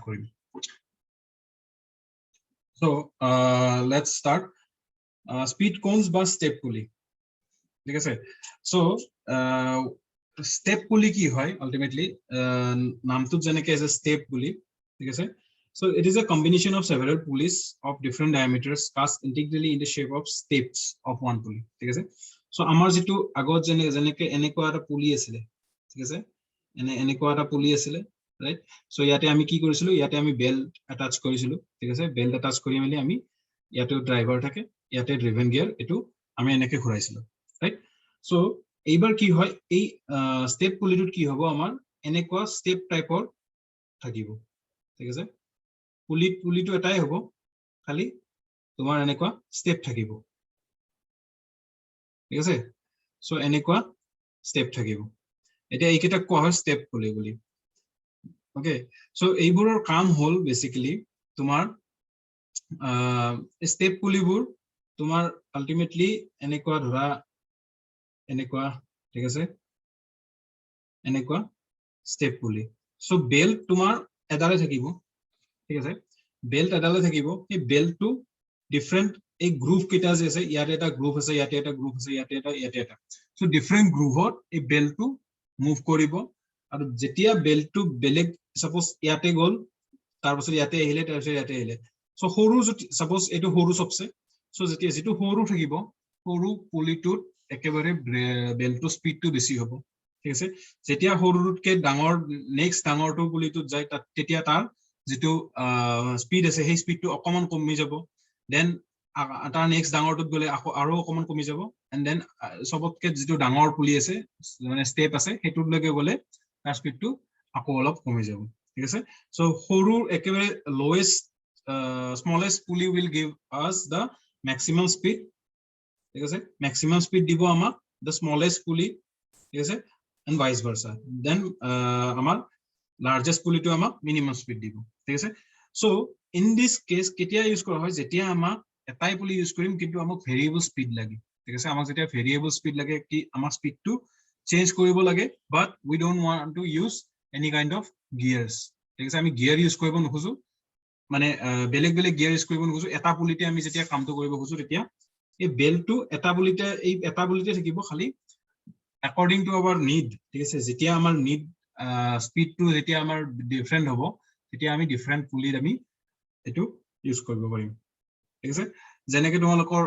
কৰিম so let's start speed cones বা step pulley ঠিক আছে so step pulley কি হয় ultimately নামটো যেনেকে as a step pulley ঠিক আছে so it is a combination of several pulleys of different diameters cast integrally in the shape of steps of one pulley ঠিক আছে so আমাৰ যেটো আগত যেনেকে এনেকুৱা এটা পুলি আছিল ঠিক আছে এনেকুৱা এটা পুলি আছিল right so ইয়াতে আমি কি কৰিছিলো ইয়াতে আমি বেল্ট attach কৰিছিলো ঠিক আছে বেল্ট attach কৰি মেলি আমি ইয়াতে ড্ৰাইভাৰ থাকে ইয়াতে ড্ৰিভেন গিয়াৰ এটো আমি এনেকে ঘুৰাইছিলো right so এইবাৰ কি হয় এই স্টেপ পুলিটোত কি হ'ব আমাৰ এনেকুৱা স্টেপ টাইপৰ থাকিব ঠিক আছে পুলিটো এটাই হ'ব খালি তোমাৰ এনেকুৱা স্টেপ থাকিব ঠিক আছে সো এনেকুৱা স্টেপ থাকিব এটা এইকেইটা কোৱা হয় স্টেপ পুলি বুলি ওকে সো এইবোৰৰ কাম হল বেসিক্যালি তোমাৰ স্টেপ পুলিবোৰ তোমাৰ আলটিমেটলি এনেকুৱা ধৰা এনেকুৱা ঠিক আছে এনেকুৱা স্টেপ পুলি সো বেল্ট তোমাৰ এডালে থাকিব ঠিক আছে বেল্ট এডালে থাকিব এই বেল্টটো ডিফাৰেন্ট এই গ্ৰুপ কেইটা যে আছে ইয়াতে এটা গ্ৰুপ আছে ইয়াতে এটা গ্ৰুপ আছে ইয়াতে এটা সো ডিফাৰেন্ট গ্ৰুপত এই বেল্টটো মুভ কৰিব আৰু যেতিয়া বেল্টটো বেলেগ সাপোজ ইয়াতে গল তাৰ পাছত ইয়াতে আহিলে তাৰ পাছত ইয়াতে আহিলে সো সৰু সাপোজ এটো সৰু সবছে সো যেতিয়া যেটো সৰু থাকিব সৰু পুলিটোত একেবাৰে বেল্টটো স্পিডটো বেছি হ'ব ঠিক আছে যেতিয়া সৰুটকে ডাঙৰ নেক্সট ডাঙৰটো পুলিটোত যায় তেতিয়া তাৰ যেটো স্পিড আছে সেই স্পিডটো অকমান কমি যাব দেন তাৰ নেক্সট ডাঙৰটোত গলে আৰু অকমান কমি যাব এন্ড দেন সবতকে যেটো ডাঙৰ পুলি আছে মানে স্টেপ আছে হেতুত লগে গলে তাৰ স্পিডটো আকৌ অলপ কমি যাব ঠিক আছে সো সৰু একেবাৰে lowest smallest pulley will give us the maximum speed ঠিক আছে maximum speed দিব আমাক the smallest pulley ঠিক আছে and vice versa then আমাৰ largest pulley to আমাক minimum speed দিব ঠিক আছে so in this case কেতিয়া ইউজ কৰা হয় যেতিয়া আমাক এটাই পুলি ইউজ কৰিম কিন্তু আমাক ভেৰিয়েবল স্পিড লাগে ঠিক আছে আমাক যেতিয়া ভেৰিয়েবল স্পিড লাগে কি আমাক স্পিডটো চেঞ্জ কৰিব লাগে but we don't want to use any kind of gears ঠিক আছে আমি গিয়াৰ ইউজ কৰিব নখুজো মানে বেলেগ বেলেগ গিয়াৰ ইউজ কৰিব নখুজো এটা পুলিতে আমি যেতিয়া কামটো কৰিব খুজো তেতিয়া এই বেল্টটো এটা পুলিতে থাকিব খালি according to our need ঠিক আছে যেতিয়া আমাৰ need স্পিড টু যেতিয়া আমাৰ ডিফাৰেন্ট হ'ব তেতিয়া আমি ডিফাৰেন্ট পুলিত আমি এটো ইউজ কৰিব পাৰিম ঠিক আছে যেনেকৈ তোমালোকৰ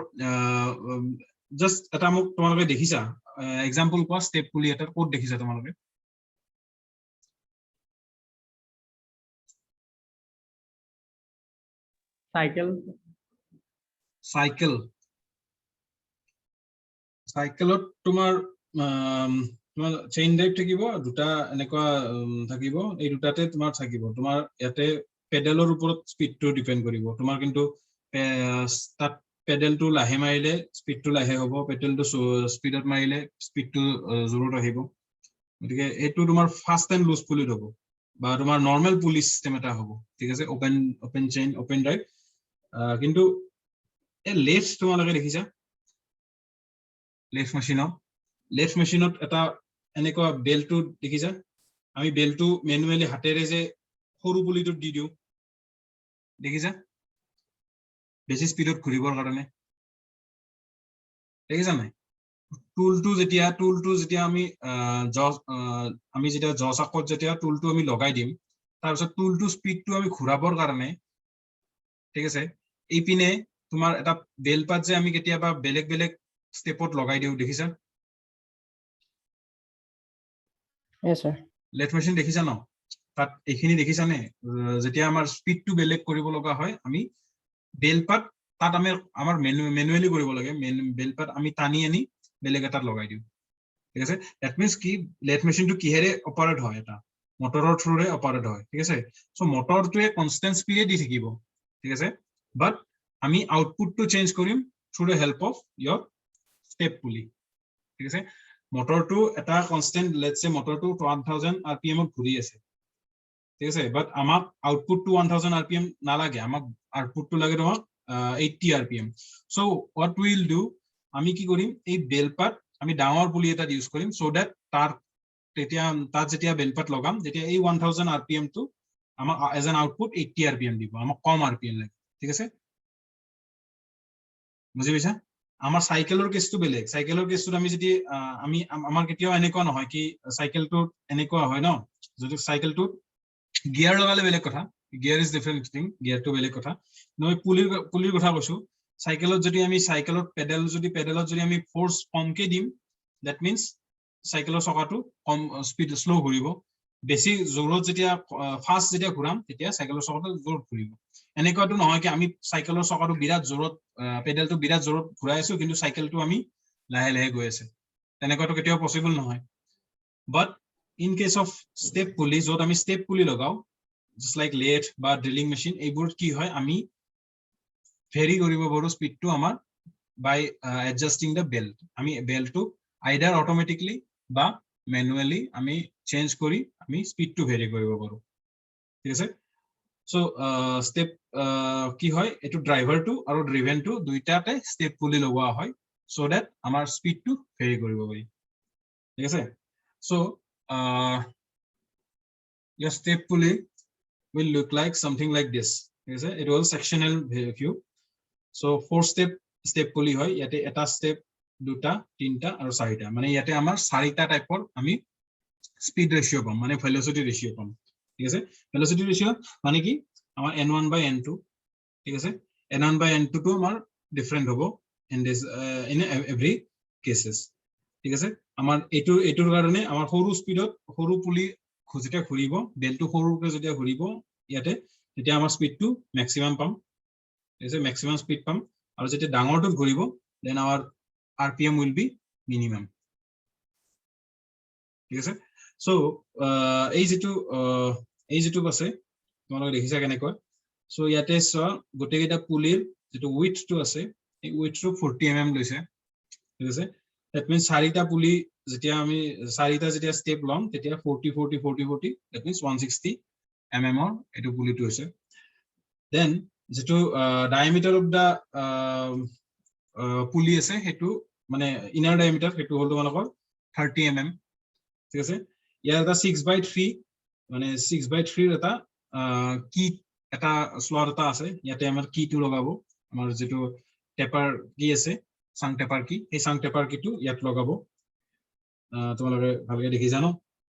জাস্ট এটা মোক তোমালোকে দেখিছা এক্সাম্পল কোৱা স্টেপ পুলি এটা কোড দেখিছা তোমালোকে সাইকেলত তোমাৰ চেইন ড্ৰাইভ থাকিব দুটা এনেকুৱা থাকিব এই দুটাতে তোমাৰ থাকিব তোমাৰ ইয়াতে পেডেলৰ ওপৰত স্পিডটো ডিপেন্ড কৰিব তোমাৰ কিন্তু তাত পেডেলটো লাহে মাৰিলে স্পিডটো লাহে হ'ব পেডেলটো স্পিডত মাৰিলে স্পিডটো জোৰত আহিব গতিকে এটো তোমাৰ ফাস্ট এন্ড লুজ পুলিত হ'ব বা তোমাৰ নরমাল পুলি সিস্টেম এটা হ'ব ঠিক আছে ওপেন চেইন ওপেন ড্ৰাইভ কিন্তু এই লেফট তোমালোকে দেখিছা লেফট মেশিনত এটা এনেকুৱা বেল্টটো দেখিছা আমি বেল্টটো ম্যানুয়ালি হাতেৰে যে সৰু পুলিটো দি দিও দেখিছা বেছি স্পিডত ঘুৰিবৰ কাৰণে দেখিছা নাই টুলটো যেতিয়া আমি যেতিয়া জসাকত যেতিয়া টুলটো আমি লগাই দিম তাৰ পিছত টুলটো স্পিডটো আমি ঘুৰাবৰ কাৰণে ঠিক আছে এইপিনে তোমাৰ এটা বেল পাত যে আমি কেতিয়াবা বেলেগ বেলেগ স্টেপত লগাই দিও দেখিছা yes sir লেট মেশিন দেখিছা ন তাত এইখিনি দেখিছা নে যেতিয়া আমাৰ স্পিডটো বেলেগ কৰিব লগা হয় আমি বেল পাত তাত আমাৰ ম্যানুয়ালি কৰিব লাগে বেল পাত আমি টানি আনি বেলেগ এটাত লগাই দিও ঠিক আছে দ্যাট মিন্স কি লেট মেশিনটো কিহেৰে অপাৰেট হয় এটা মটৰৰ থ্ৰুৰে অপাৰেট হয় ঠিক আছে সো মটৰটোৱে কনস্ট্যান্ট স্পিডে দি থাকিব ঠিক আছে বাট আমি আউটপুটটো চেঞ্জ কৰিম through the help of your step পুলি ঠিক আছে মটৰটো এটা কনস্ট্যান্ট লেটস সে মটৰটো 1000 rpm ত ঘূৰি আছে ঠিক আছে বাট আমাক আউটপুটটো 1000 rpm নালাগে আমাক আউটপুটটো লাগে তোমাক 80 rpm so what we will do আমি কি কৰিম এই বেলপাত আমি ডাঙৰ পুলি এটা ইউজ কৰিম সো দ্যাট তাত যেতিয়া বেলপাত লগাম যেতিয়া এই 1000 rpm টো আমাক এজ এন আউটপুট 80 rpm দিব আমাক কম rpm লাগে ঠিক আছে বুজি পাইছা আমাৰ সাইকেলৰ কেছটো বেলেগ সাইকেলৰ কেছটো আমি যদি আমি আমাৰ কেতিয়াও এনেকুৱা নহয় কি সাইকেলটো এনেকুৱা হয় ন যদি সাইকেলটো গিয়াৰ লগালে বেলেগ কথা গিয়াৰ ইজ ডিফাৰেন্ট থিং গিয়াৰটো বেলেগ কথা মই পুলিৰ কথা কৈছো সাইকেলত যদি আমি সাইকেলত পেডেলত যদি আমি ফোৰ্স কমকে দিম দ্যাট মিন্স সাইকেলৰ চকাটো কম স্পিড স্লো ঘূৰিব বেছি জোৰত যেতিয়া ফাস্ট যেতিয়া ঘূৰাম তেতিয়া সাইকেলৰ চকাটো জোৰত ঘূৰিব এনেকুৱাটো নহয় কি আমি সাইকেলৰ চকাটো বিৰাট জোৰত পেডেলটো বিৰাট জোৰত ঘূৰাই আছো কিন্তু সাইকেলটো আমি লাহে লাহে গৈ আছে তেনেকুৱাটো কেতিয়াও পসিবল নহয় বাট ইন কেস অফ স্টেপ পুলি যত আমি স্টেপ পুলি লগাও just like lathe বা ড্ৰিলিং মেচিন এইবোৰ কি হয় আমি ভেৰি কৰিব পাৰো স্পিডটো আমাৰ by adjusting the belt আমি বেল্টটো either automatically বা manually আমি চেঞ্জ কৰি আমি স্পিডটো ভেৰি কৰিব পাৰো ঠিক আছে সো স্টেপ কি হয় এটো ড্ৰাইভাৰটো আৰু ড্ৰিভেনটো দুইটাতে স্টেপ পুলি লগোৱা হয় সো দ্যাট আমাৰ স্পিডটো ভেৰি কৰিব পাৰি ঠিক আছে so your step pulley will look like something like this ঠিক আছে it was sectional view so four step pulley হয় ইয়াতে এটা step দুটা তিনটা আৰু চাৰিটা মানে ইয়াতে আমাৰ চাৰিটা টাইপৰ আমি স্পিড ৰেশিও পাম মানে ভেলোসিটি ৰেশিও পাম ঠিক আছে ভেলোসিটি ৰেশিও মানে কি আমাৰ n1 by n2 ঠিক আছে n1 by n2 টো আমাৰ ডিফাৰেন্ট হ'ব in this in every cases ঠিক আছে আমাৰ এটোৰ কাৰণে আমাৰ সৰু স্পিডত সৰু পুলি খুজিতে ঘুৰিব বেলটো সৰুকে যেতিয়া ঘুৰিব ইয়াতে তেতিয়া আমাৰ স্পিডটো ম্যাক্সিমাম পাম ঠিক আছে ম্যাক্সিমাম স্পিড পাম আৰু যেতিয়া ডাঙৰটো ঘুৰিব then our rpm will be minimum ঠিক আছে সো এই যেটো আছে তোমালোকে দেখিছা কেনেকৈ সো ইয়াতে গোটেইটা পুলিৰ যেটো width টো আছে এই width টো 40 mm লৈছে ঠিক আছে that means চাৰিটা পুলি যেতিয়া আমি চাৰিটা যেতিয়া স্টেপ লম তেতিয়া 40 that means 160 mm ৰ এটো পুলিটো হৈছে then যেটো diameter of the পুলি আছে হেতু মানে ইনাৰ ডায়ামিটাৰ হেতু হল তোমালোকৰ 30 mm ঠিক আছে ইয়াৰ এটা 6/3 মানে 6/3 এটা কি এটা স্লট এটা আছে ইয়াতে আমাৰ কিটো লগাব আমাৰ যেটো টেপাৰ কি আছে সাং টেপাৰ কি এই সাং টেপাৰ কিটো ইয়াত লগাব তোমালোকে ভালকে দেখি জানো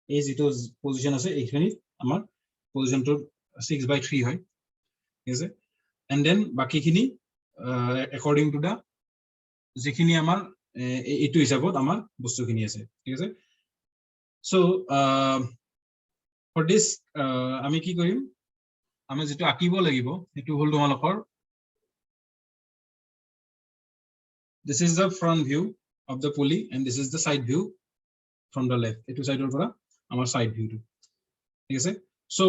এই যেটো পজিশন আছে এইখিনি আমাৰ পজিশনটো 6/3 হয় ঠিক আছে and then বাকিখিনি according to the যিখিনি আমাৰ এটো হিসাবত আমাৰ বস্তুখিনি আছে ঠিক আছে so for this আমি কি কৰিম আমি যেটো আকিব লাগিব এটো হল তোমালোকৰ this is the front view of the pulley and this is the side view from the left etu side or পৰা আমাৰ side view to ঠিক আছে so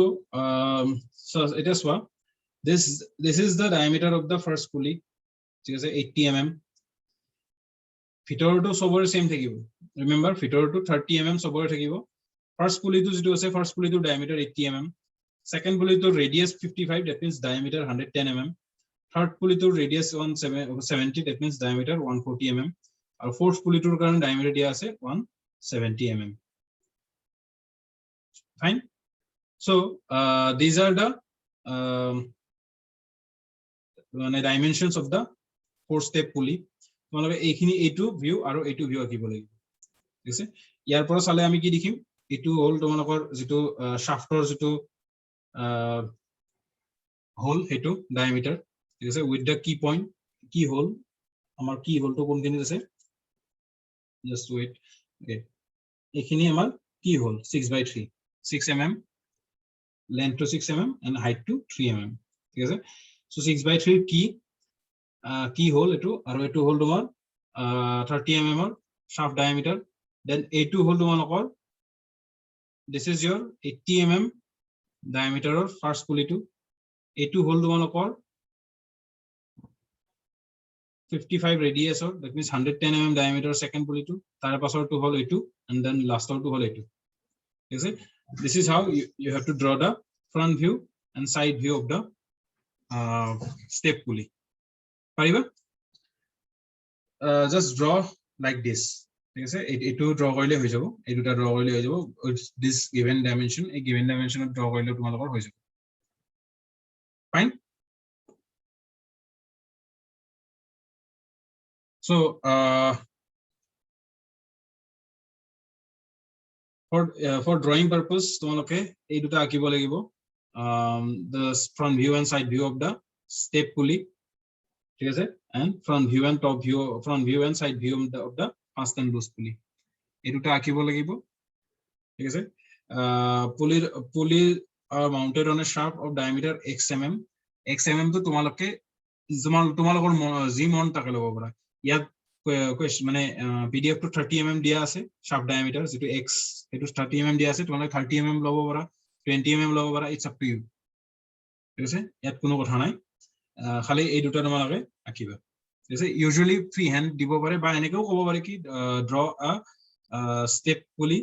it is what this is the diameter of the first pulley ঠিক আছে 80 mm ভিতৰটো সবৰে same থাকিব remember ভিতৰটো 30 mm সবৰে থাকিব first pulley to যেটো আছে first pulley to diameter 80 mm second pulley to radius 55 that means diameter 110 mm third pulley to radius 170 that means diameter 140 mm আৰু fourth pulley to কারণে diameter দিয়া আছে 170 mm fine so these are the dimensions of the four step pulley তোমালোকে এইখিনি এইটো view আৰু এইটো view আকিব লাগিব ঠিক আছে ইয়াৰ পৰা চালে আমি কি দেখিম এইটো হল তোমালোকৰ যেটো শাফ্টৰ যেটো হোল হেতু ডায়ামিটাৰ ঠিক আছে উইথ দা কি পইণ্ট কি হোল আমাৰ কি হোলটো কোনখিনি আছে জাস্ট ওয়েট ওকে এইখিনি আমাৰ কি whole 6/3 6 mm length to 6 mm and height to 3 mm ঠিক আছে so 6/3 কি হোল এটো আৰু এটো হোল তোমাৰ 30 mm ৰ shaft diameter then a2 হোল তোমালোকৰ this is your 80 mm diameter of first pulley to a2 হোল তোমালোকৰ 55 radius or that means 110 mm diameter second pulley to তাৰ পাছৰটো হোল a2 and then lastৰটো হোল a2 ঠিক আছে this is how you have to draw the front view and side view of the step pulley পাৰিবা just draw like this ঠিক আছে এটো draw কৰিলে হৈ যাব এই দুটা draw কৰিলে হৈ যাব this given dimension এই given dimension draw কৰিলে তোমালোকৰ হৈ যাব Fine. So for drawing purpose তোমালোকে এই দুটা আঁকিব লাগিব the front view and side view of the step pulley ঠিক আছে and front view and top view front view and side view of the fast and loose pulley এই দুটা আঁকিব লাগিব ঠিক আছে pulley are mounted on a shaft of diameter xmm xmm তো তোমালোকে তোমালোকৰ জি মন তাকে ল'ব পাৰা ইয়াত question মানে pdf to 30 mm দিয়া আছে shaft diameter যেটো x এটো 30 mm দিয়া আছে তোমালোকে 30 mm ল'ব পাৰা 20 mm ল'ব পাৰা it's up to you ঠিক আছে ইয়াত কোনো কথা নাই খালি এই দুটা তোমালোকে আঁকিবা ঠিক আছে ইউজুয়ালি ফ্রি হ্যান্ড দিব পারে বা এনেকেও ক'ব পারে কি draw a step pulley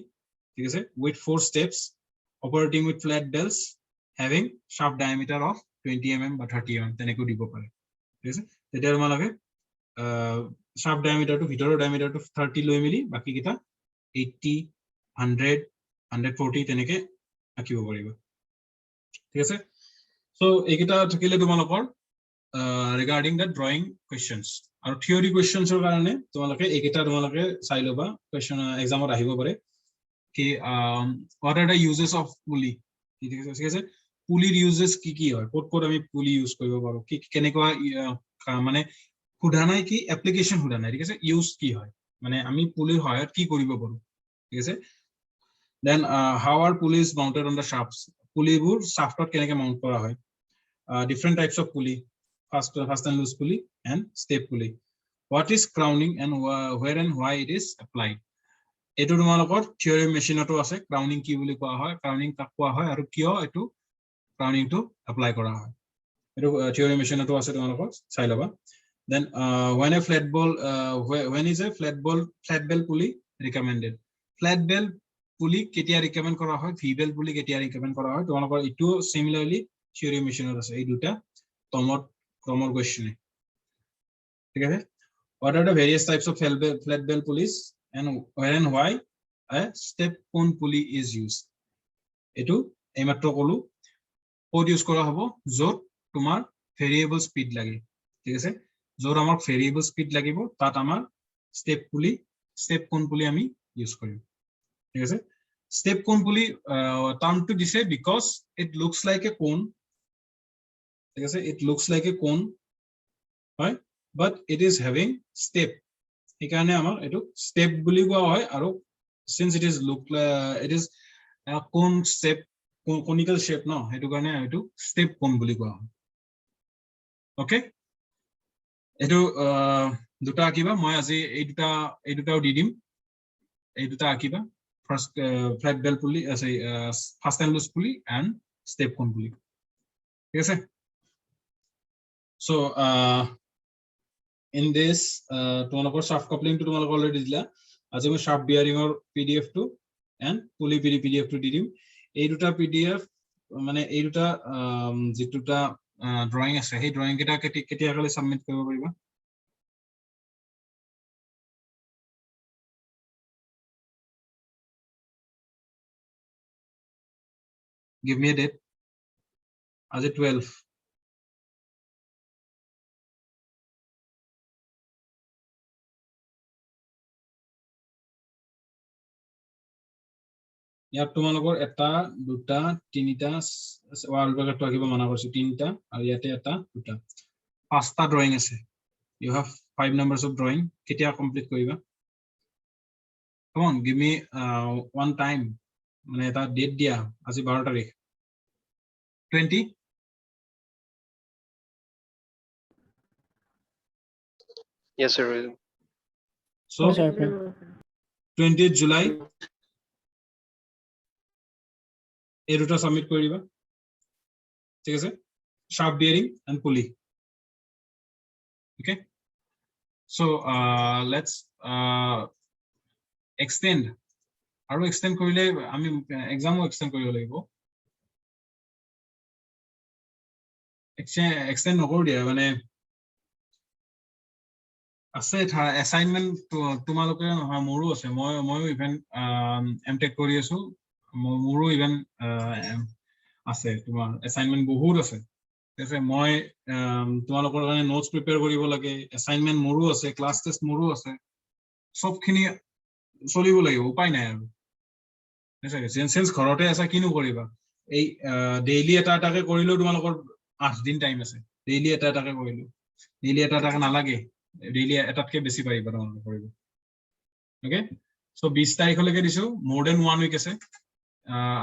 ঠিক আছে with 4 steps operating with flat bells having shaft diameter of 20 mm বা 30 mm তেনেকেও দিব পারে ঠিক আছে তেতিয়া তোমালোকে shaft diameter to ভিতৰৰ diameter to 30 লৈ মিলি বাকি কিটা 80 100 140 তেনেকে আঁকিব পাৰিবা ঠিক আছে সো এইকিটা থাকিলে তোমালোকৰ regarding the drawing questions আৰু theory questions ৰ কাৰণে তোমালোকে এইকিটা তোমালোকে চাই লবা question exam ত আহিব পাৰে কি what are the uses of pulley ঠিক আছে pulley uses কি কি হয় ক'ত আমি pulley ইউজ কৰিব পাৰো কি কেনেকুৱা মানে খুদা নাই কি এপ্লিকেশন খুদা নাই ঠিক আছে ইউজ কি হয় মানে আমি পুলিৰ সহায়ত কি কৰিব পাৰো ঠিক আছে then how are pulleys mounted on the shafts পুলিবোৰ shaftত কেনেকৈ মাউন্ট কৰা হয় different types of pulley fast and loose pulley and step pulley what is crowning and where and why it is applied এটো তোমালোকৰ থিওৰি মেচিনটো আছে ক্ৰাউনিং কি বুলি কোৱা হয় ক্ৰাউনিং কাক কোৱা হয় আৰু কিয় এটো ক্ৰাউনিং টো এপ্লাই কৰা হয় এটো থিওৰি মেচিনটো আছে তোমালোকৰ চাই লবা then when a flat bell pulley recommended flat bell pulley কেতিয়া recommend কৰা হয় v bell pulley কেতিয়া recommend কৰা হয় তোমালোকৰ ইটো similarly theory machine আছে এই দুটা তমৰ question ঠিক আছে what are the various types of flat bell pulleys and where and why a step cone pulley is used এটো এইমাত্ৰ কলো ক'ত ইউজ কৰা হ'ব য'ত তোমাৰ ভেৰিয়েবল স্পিড লাগে ঠিক আছে য'ত আমাৰ ভেৰিয়েবল স্পিড লাগিব তাত আমাৰ step cone pulley আমি ইউজ কৰিম ঠিক আছে step cone pulley টাৰ্মটো দিছে because it looks like a cone ঠিক আছে it looks like a cone হয় but it is having step এইকাৰণে আমাৰ এটো step বুলি কোৱা হয় আৰু since it is a cone shape conical shape no হেতু কাৰণে এটো step cone বুলি কোৱা হয় ওকে এটো দুটা আঁকিবা মই আজি এই দুটাও দি দিম এই দুটা আঁকিবা first flat bell pulley fast and loose pulley and step cone pulley ঠিক আছে so in this তোমালোকৰ shaft coupling টো তোমালোক অলৰেডি দিলা আজি মই shaft bearing ৰ pdf টো and pulley pdf টো দি দিম এই দুটা pdf মানে এই দুটা যেটোটা ড্ৰয়িং আছে সেই ড্ৰয়িং কেটা কেতিয়া কালি সাবমিট কৰিব পাৰিবা give me a date আজি 12 ইয়াত তোমালোকৰ এটা দুটা তিনিটা ওয়াল ব্ৰেকেট ৰাখিব মানা কৰিছো তিনিটা আৰু ইয়াতে এটা দুটা পাঁচটা ড্ৰয়িং আছে you have 5 numbers of drawing কেতিয়া কমপ্লিট কৰিবা come on give me one time মানে এটা ডেট দিয়া আজি 12 তাৰিখ 20 Yes, sir. so Yes, sir. 20th July এই দুটা সাবমিট কৰি দিবা ঠিক আছে shaft bearing and pulley okay so let's extend আৰু extend কৰিলে আমি exam extend কৰিব লাগিব extend নকৰো দিয়া মানে আছে assignment তোমালোকে নহয় মোৰো আছে মইও ইভেন এমটেক কৰি আছো মোৰো ইভেন আছে তোমাৰ assignment বহুত আছে আছে মই তোমালোকৰ কাৰণে নোটস প্ৰিপেয়াৰ কৰিব লাগে এসাইনমেন্ট মোৰো আছে ক্লাছ টেষ্ট মোৰো আছে সবখিনি চলিব লাগিব উপায় নাই আৰু চেন্স ঘৰতে আছা কিনো কৰিবা এই ডেইলি এটা এটাকে কৰিলেও তোমালোকৰ 8 দিন টাইম আছে ডেইলি এটা এটাকে কৰিলো ডেইলি এটা এটাকে নালাগে ডেইলি এটাতকে বেছি পাৰিবা তোমালোকে কৰিব ওকে সো 20 তাৰিখলৈকে দিছো মোৰ দেন 1 উইক আছে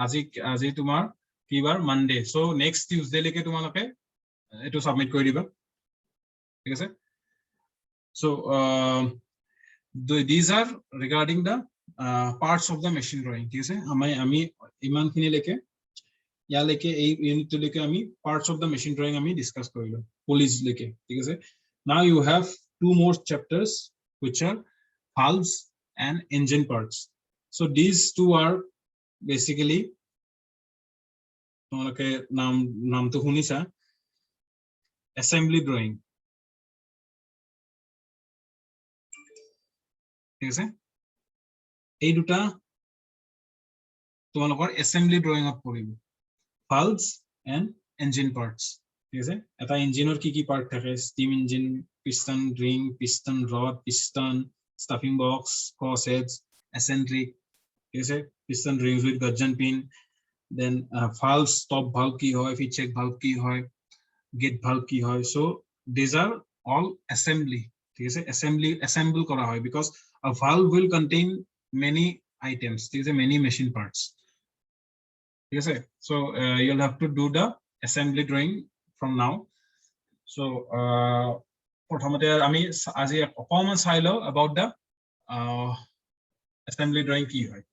আজি তোমাৰ কি বাৰ মানডে সো নেক্সট টিউজডে লৈকে তোমালোকে এটো সাবমিট কৰি দিবা ঠিক আছে so these are regarding the parts of the machine drawing ঠিক আছে আমি ইমানখিনি লৈকে ইয়ালৈকে এই ইউনিটটো লৈকে আমি parts of the machine drawing আমি ডিসকাস কৰিলো পুলিশ লৈকে ঠিক আছে now you have two more chapters which are valves and engine parts so these two are basically তোমালোকে নামটো শুনিছা assembly drawing ঠিক আছে এই দুটা তোমালোকৰ assembly drawing ত পৰিব valves and engine parts ঠিক আছে এটা ইঞ্জিনৰ কি কি পাৰ্ট থাকে steam engine piston ring piston rod piston stuffing box cross heads eccentric ঠিক আছে piston rings with gudgeon pin then valves top valve কি হয় feed valve কি হয় gate valve কি হয় so these are all assembly ঠিক আছে assemble কৰা হয় because a valve will contain many items these are many machine parts ঠিক আছে so you'll have to do the assembly drawing from now so প্ৰথমতে আমি আজি অকমান চাই লও about the assembly drawing কি হয়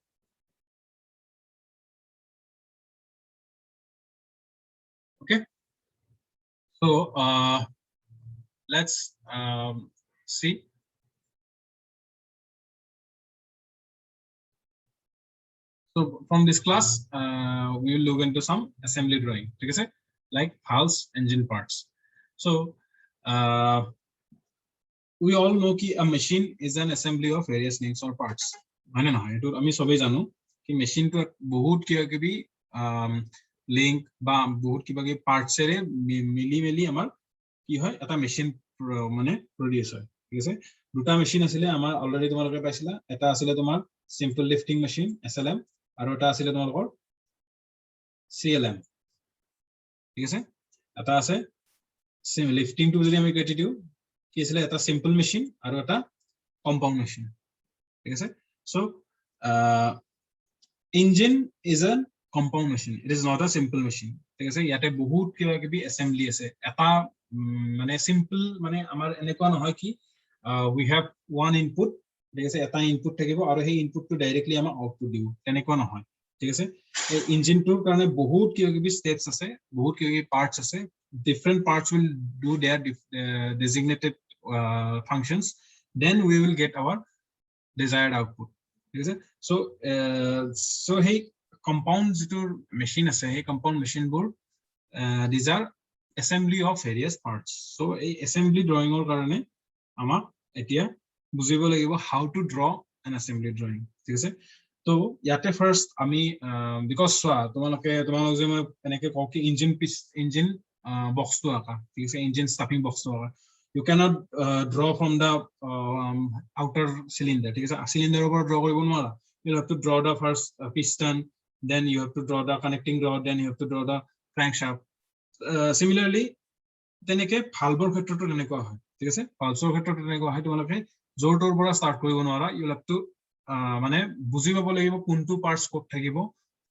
okay so let's see so from this class we will look into some assembly drawing ठीक है like valves engine parts so we all know ki a machine is an assembly of various names or parts মানে নহয় এটো আমি সবেই জানো কি machine তো বহুত কিবা লিংক বা বহুত কিবা পার্টস এৰে মিলি আমাৰ কি হয় এটা মেশিন মানে প্ৰডিউস হয় ঠিক আছে দুটা মেশিন আছিল আমাৰ অলৰেডি তোমালোকে পাইছিলা এটা আছিল তোমাৰ সিম্পল লিফটিং মেশিন SLM আৰু এটা আছিল তোমালোকৰ CLM ঠিক আছে এটা আছে লিফটিং টু যদি আমি কেটি দিও কি আছিল এটা সিম্পল মেশিন আৰু এটা কম্পাউন্ড মেশিন ঠিক আছে so engine is a compound machine it is not a simple machine ঠিক আছে ইয়াতে বহুত কিবা কিবি assembly আছে এটা মানে simple মানে আমাৰ এনেকুৱা নহয় কি we have one input ঠিক আছে এটা ইনপুট থাকিব আৰু সেই ইনপুটটো ডাইৰেক্টলি আমাৰ আউটপুট দিব তেনেকুৱা নহয় ঠিক আছে এই ইঞ্জিনটোৰ কাৰণে বহুত কিবা কিবি স্টেপস আছে বহুত কিবা কিবি পাৰ্টস আছে different parts will do their designated functions then we will get our desired output ঠিক আছে so hey compound jitur machine ase hey compound machine board these are assembly of various parts so ei assembly drawing or karone amak etia bujibo lagibo how to draw an assembly drawing ঠিক আছে তো ইয়াতে first আমি because তোমালোক যে মই এনেকে কও কি ইঞ্জিন বক্স তো আকা ঠিক আছে ইঞ্জিন স্টাফিং বক্স তো আকা you cannot draw from the outer cylinder ঠিক আছে cylinder over draw কৰিব নোৱাৰা you have to draw the first piston then you have to draw the connecting rod then you have to draw the crankshaft similarly তেনেকে ভালবৰ ক্ষেত্ৰটো তেনেকুৱা হয় ঠিক আছে ভালছৰ ক্ষেত্ৰটো তেনেকুৱা হয় তোমালোকে জোৰটোৰ পৰা স্টাৰ্ট কৰিব নোৱাৰা you have to মানে বুজি পাব লাগিব কোনটো পাৰ্টস কোড থাকিব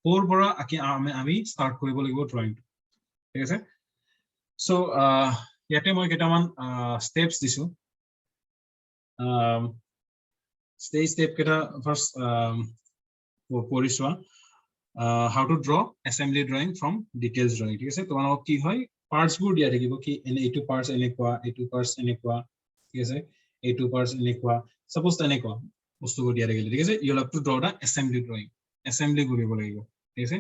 কোৰ পৰা আমি স্টাৰ্ট কৰিব লাগিব ড্ৰয়িং ঠিক আছে সো ইয়াতে মই কেইটামান স্টেপস দিছো স্টেপ কেইটা first পৰিছোৱা how to draw assembly drawing from details drawing ঠিক আছে তোমালোক কি হয় parts বোৰ দিয়া থাকিব কি এইটো parts এনেকুৱা এইটো parts এনেকুৱা ঠিক আছে এইটো parts এনেকুৱা suppose এনেকুৱা বস্তুবোৰ দিয়া থাকিলে ঠিক আছে you have to draw the assembly drawing assembly কৰিব লাগিব ঠিক আছে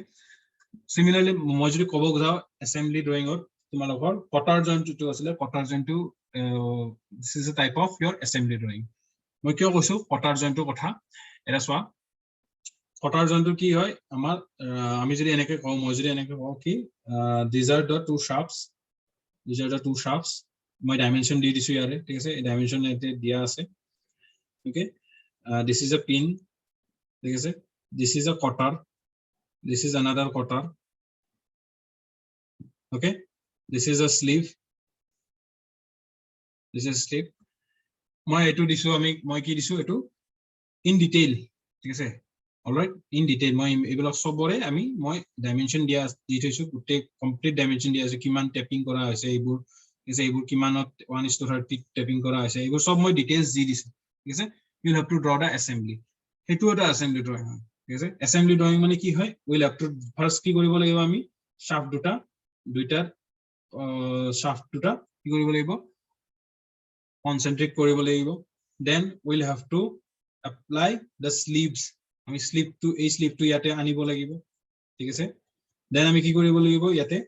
similarly মই যদি ক'ব যাও assembly drawing ত তোমালোকৰ কটাৰ জইন্টটো আছিল কটাৰ জইন্টটো this is a type of your assembly drawing মই কিয় কৈছো কটাৰ জইন্টৰ কথা এটা চোৱা কটাৰ জইন্টটো কি হয় আমাৰ আমি যদি এনেকে কও মই যদি এনেকে কও কি these are the two shafts these are the two shafts my dimension di disu yare thik ase dimension ete dia ase okay this is a pin thik ase this is a cutter this is another cutter okay this is a sleeve this is sleeve মই এটো দিছো আমি মই কি দিছো এটো in detail ঠিক আছে all right in detail মই এগুলা সবৰে আমি মই ডাইমেনশন দিয়া দি থৈছো গুটে কমপ্লিট ডাইমেনশন দিয়া আছে কিমান ট্যাপিং কৰা হৈছে এইবোৰ ঠিক আছে এইবোৰ কিমানত 1:30 ট্যাপিং কৰা হৈছে এইবোৰ সব মই ডিটেইলস দি দিছো ঠিক আছে you have to draw the assembly হেতু এটা assembly drawing হয় ঠিক আছে assembly drawing মানে কি হয় we'll have to first কি কৰিব লাগিব আমি shaft দুটাৰ shaft দুটা কি কৰিব লাগিব concentric কৰিব লাগিব then we'll have to apply the sleeves আমি sleeve to এই sleeve to ইয়াতে আনিব লাগিব ঠিক আছে then আমি কি কৰিব লাগিব ইয়াতে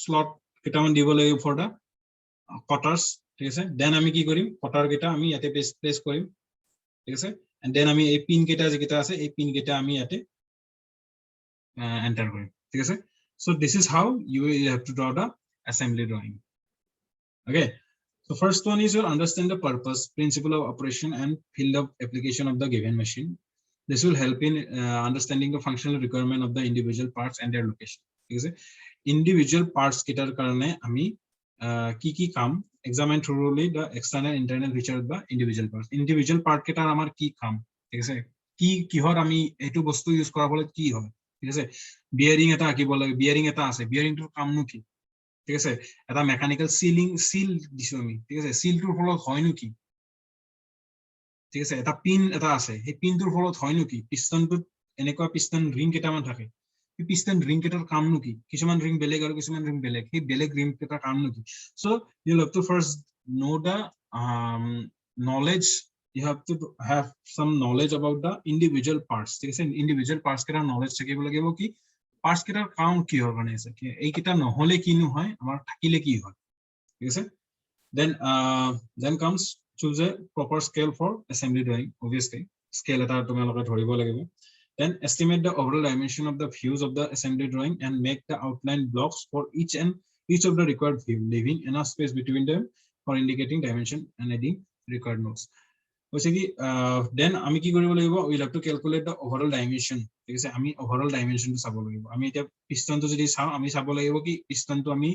slot কেটামান দিব লাগিব for the cutters ঠিক আছে then আমি কি কৰিম cutter কেটা আমি ইয়াতে প্লেস কৰিম ঠিক আছে and then আমি এই pin কেটা যে কেটা আছে এই pin কেটা আমি ইয়াতে enter কৰিম ঠিক আছে so this is how you will have to draw the assembly drawing okay so first one is you'll understand the purpose principle of operation and field of application of the given machine this will help in understanding the functional requirement of the individual parts and their location ঠিক আছে individual parts কেটাৰ কাৰণে আমি কি কাম examine thoroughly the external internal feature of the individual part কেটাৰ আমাৰ কি কাম ঠিক আছে কি কিহৰ আমি এটো বস্তু ইউজ কৰাবলে কি হয় ঠিক আছে bearing এটা আকিব লাগে bearing এটা আছে bearing টোৰ কামনো কি ঠিক আছে এটা মেকানিক্যাল সিল দিছো আমি ঠিক আছে সিল টোৰ ফলত হয় নো কি ঠিক আছে এটা পিন এটা আছে এই পিন টোৰ ফলত হয় নো কি পিস্টনটো এনেকুৱা পিস্টন ৰিং কেটামান থাকে এই পিস্টন ৰিং কেটাৰ কাম নো কি কিছুমান ৰিং বেলেগ আৰু কিছুমান ৰিং বেলেগ এই বেলেগ ৰিং কেটাৰ কাম নো কি so you have to first know the knowledge you have to have some knowledge about the individual parts ঠিক আছে individual parts কেটাৰ knowledge থাকিব লাগিব কি parts কেটাৰ কাম কি হয় মানে আছে কি এই কেটা নহলে কি ন হয় আমাৰ থাকিলে কি হয় ঠিক আছে then comes choose a proper scale for assembly drawing obviously scale eta তোমালোকে ধৰিব লাগিব then estimate the overall dimension of the views of the assembly drawing and make the outline blocks for each of the required view leaving enough space between them for indicating dimension and adding required notes হৈছে কি then আমি কি কৰিব লাগিব we have to calculate the overall dimension ঠিক আছে আমি overall dimension টো চাব লাগিব আমি এটা piston টো যদি চাও আমি চাব লাগিব কি piston টো আমি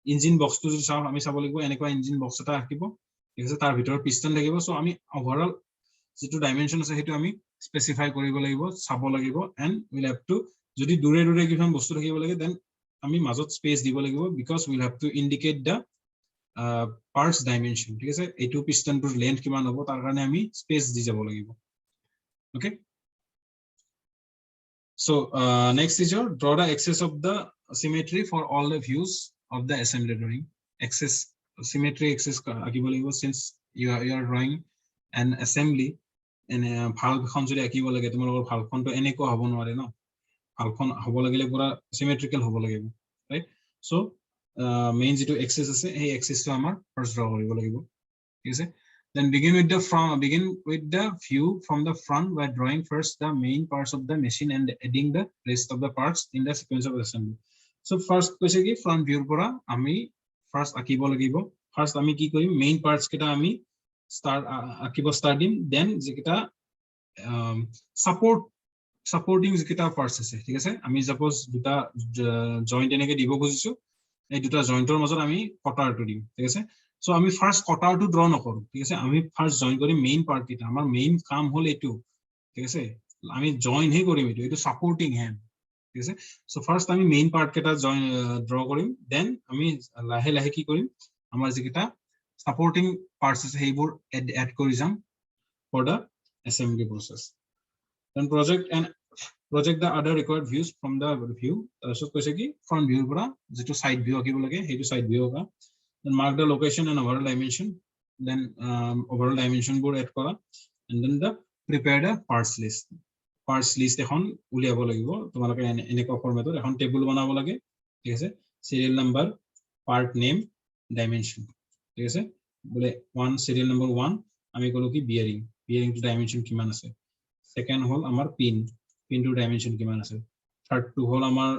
engine box টো যদি চাও আমি চাব লাগিব এনেকুৱা engine box এটা ৰাখিব ঠিক আছে তাৰ ভিতৰত piston থাকিব সো আমি overall যেটো dimension আছে হেতু আমি স্পেসিফাই কৰিব লাগিব চাব লাগিব and we'll have to যদি দূৰে দূৰে কিমান বস্তু থাকিব লাগে then আমি মাজত স্পেস দিব লাগিব because we'll have to indicate the parts dimension ঠিক আছে এটো piston টোৰ length কিমান হ'ব তাৰ কাৰণে আমি স্পেস দি যাব লাগিব okay so next is your draw the axis of the symmetry for all the views of the assembly drawing axis symmetry axis আকিব লাগিব since you are drawing an assembly এনে ভালখন যদি আকিব লাগে তোমালোকৰ ভালখনটো এনেকুৱা হ'ব নোৱাৰে ন ভালখন হ'ব লাগিলে পুৰা symmetrical হ'ব লাগিব right so main যেটো axis আছে এই axis টো আমাৰ first draw কৰিব লাগিব ঠিক আছে then begin with the view from the front by drawing first the main parts of the machine and adding the rest of the parts in the sequence of assembly so first কৈছে কি front view পৰা আমি first আকিব লাগিব first আমি কি কৰিম main parts কেটা আমি আকিব start দিম then যেটা supporting যেটা parts আছে ঠিক আছে আমি suppose দুটা joint এনেকে দিব খুজিছো এই দুটা জয়েন্টৰ মাজত আমি কটাৰটো দিম ঠিক আছে সো আমি ফাৰ্স্ট কটাৰটো ড্ৰ নকৰো ঠিক আছে আমি ফাৰ্স্ট জয়েন কৰিম মেইন পাৰ্ট এটা আমাৰ মেইন কাম হল এটো ঠিক আছে আমি জয়েন হে কৰিম এটো সাপোৰ্টিং হ্যান্ড ঠিক আছে সো ফাৰ্স্ট আমি মেইন পাৰ্ট কেটা জয়েন ড্ৰ কৰিম দেন আমি লাহে লাহে কি কৰিম আমাৰ যেটা সাপোৰ্টিং পাৰ্টস আছে সেইবোৰ এড কৰি যাম for the assembly process then project the other required views from the view so কৈছে কি front view পৰা যেটো side view আকিব লাগে হেতু side view CAA then mark the location and overall dimension then overall dimension board add kora and then the prepare the parts list এখন উলিয়াব লাগিব তোমালোকে এনেকা ফরম্যাটত এখন টেবুল বনাব লাগে ঠিক আছে serial number part name dimension ঠিক আছে বলে one serial number 1 আমি কলো কি bearing to dimension কিমান আছে second হল আমাৰ pin to dimension কিমান আছে third to হল আমাৰ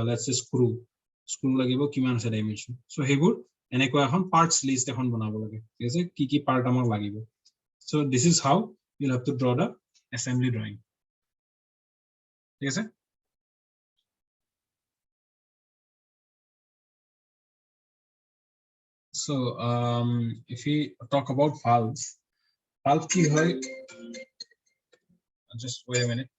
let's say screw লাগিব কিমান আছে dimension so হেবোৰ এনেকুৱা এখন parts list এখন বনাব লাগে ঠিক আছে কি কি part আমাক লাগিব so this is how you'll have to draw the assembly drawing ঠিক আছে so if we talk about valves কি হয় just wait a minute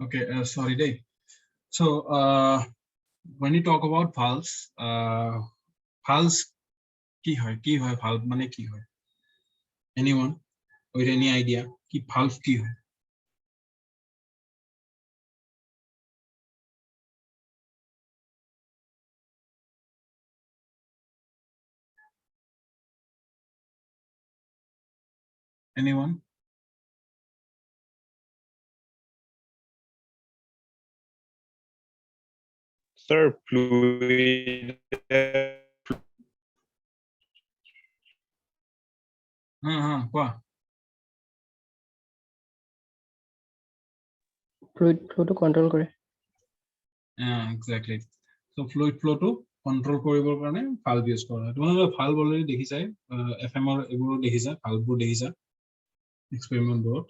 okay sorry day so when you talk about valves valves কি হয় valve মানে কি হয় anyone with any idea কি valve কি হয় anyone Sir, fluid. কোৱা fluid flow to control কৰে exactly so fluid flow to control কৰিবৰ কাৰণে valve use কৰা হয় তোমালোকে valve already দেখিছাই fm ৰ এবোৰো দেখিছা valve বোৰ দেখিছা experiment board